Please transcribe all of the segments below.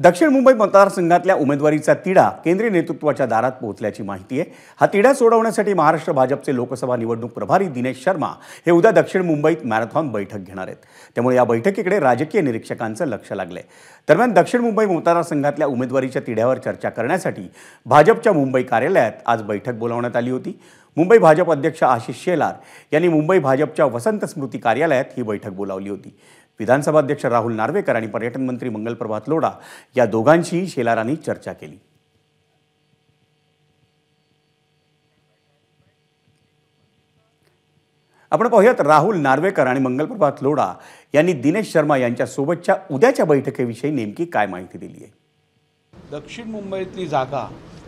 दक्षिण मुंबई मतदारसंघातल्या उमेदवारीचा तिढा केंद्रीय नेतृत्वाच्या दारात पोहोचल्याची माहिती आहे। हा तिढा सोडवण्यासाठी महाराष्ट्र भाजपचे लोकसभा निवडणूक प्रभारी दिनेश शर्मा हे उद्या दक्षिण मुंबईत मॅरेथॉन बैठक घेणार आहेत। त्यामुळे या बैठकीकडे राजकीय निरीक्षकांचं लक्ष लागलंय। दरम्यान दक्षिण मुंबई मतदारसंघातल्या उमेदवारीच्या तिढ्यावर चर्चा करण्यासाठी भाजपच्या मुंबई कार्यालयात आज बैठक बोलावण्यात आली होती। मुंबई भाजप अध्यक्ष आशिष शेलार यांनी मुंबई भाजपच्या वसंत स्मृती कार्यालयात ही बैठक बोलावली होती। विधानसभा अध्यक्ष राहुल नार्वेकर आणि पर्यटन मंत्री मंगलप्रभात लोढा या दोघांशीही शेलारांनी चर्चा केली। आपण पाहूयात राहुल नार्वेकर आणि मंगलप्रभात लोढा यांनी दिनेश शर्मा यांच्या सोबतच्या उद्याच्या बैठकीविषयी नेमकी काय माहिती दिली आहे। दक्षिण मुंबईतली जागा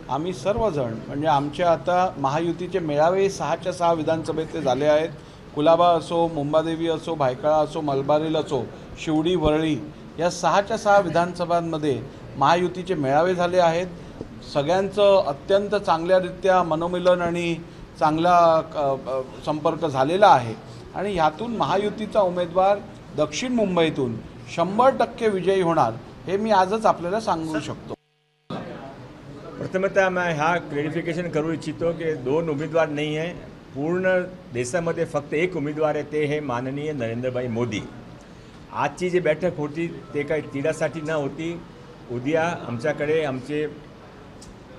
आम्ही सर्वजण म्हणजे आमच्या आता महायुतीचे मेळावे 6च्या 6 विधानसभेतले झाले आहेत। कुलाबा असो, मुंबादेवी असो, भायखळा असो, मलबारील असो, शिवडी, वरळी या 6च्या 6 विधानसभांमध्ये महायुतीचे मेळावे झाले आहेत। सगळ्यांचं अत्यंत चांगल्यारीत्या मनोमिलन आणि चांगला संपर्क झालेला आहे आणि ह्यातून महायुतीचा उमेदवार दक्षिण मुंबईतून 100% विजयी होणार हे मी आजच आपल्याला सांगू शकतो। प्रथमतः मैं ह्या क्लॅरिफिकेशन करू इच्छितो की 2 उमेदवार नाही आहे, पूर्ण देशामध्ये फक्त एक उमेदवार आहे, ते हे माननीय नरेंद्रभाई मोदी। आजची जी बैठक होती ते काही तिढ्यासाठी न होती। उद्या आमच्याकडे आमचे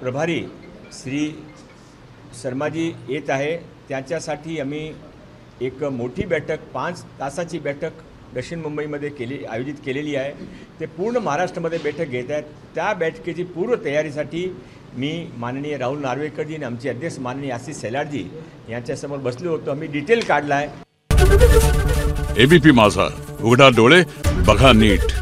प्रभारी श्री शर्माजी येत आहे, त्याच्यासाठी आम्ही एक मोठी बैठक 5 तासाची बैठक दक्षिण मुंबईमध्ये आयोजित केलेली आहे। ते पूर्ण महाराष्ट्रामध्ये बैठक घेत आहेत। त्या बैठकीची पूर्व तयारीसाठी मी माननीय राहुल नार्वेकरजी आणि आमचे अध्यक्ष माननीय आशिष शेलारजी यांच्यासमोर बसलो होतो। आम्ही डिटेल काढला आहे। एबीपी माझा, उघडा डोळे बघा नीट।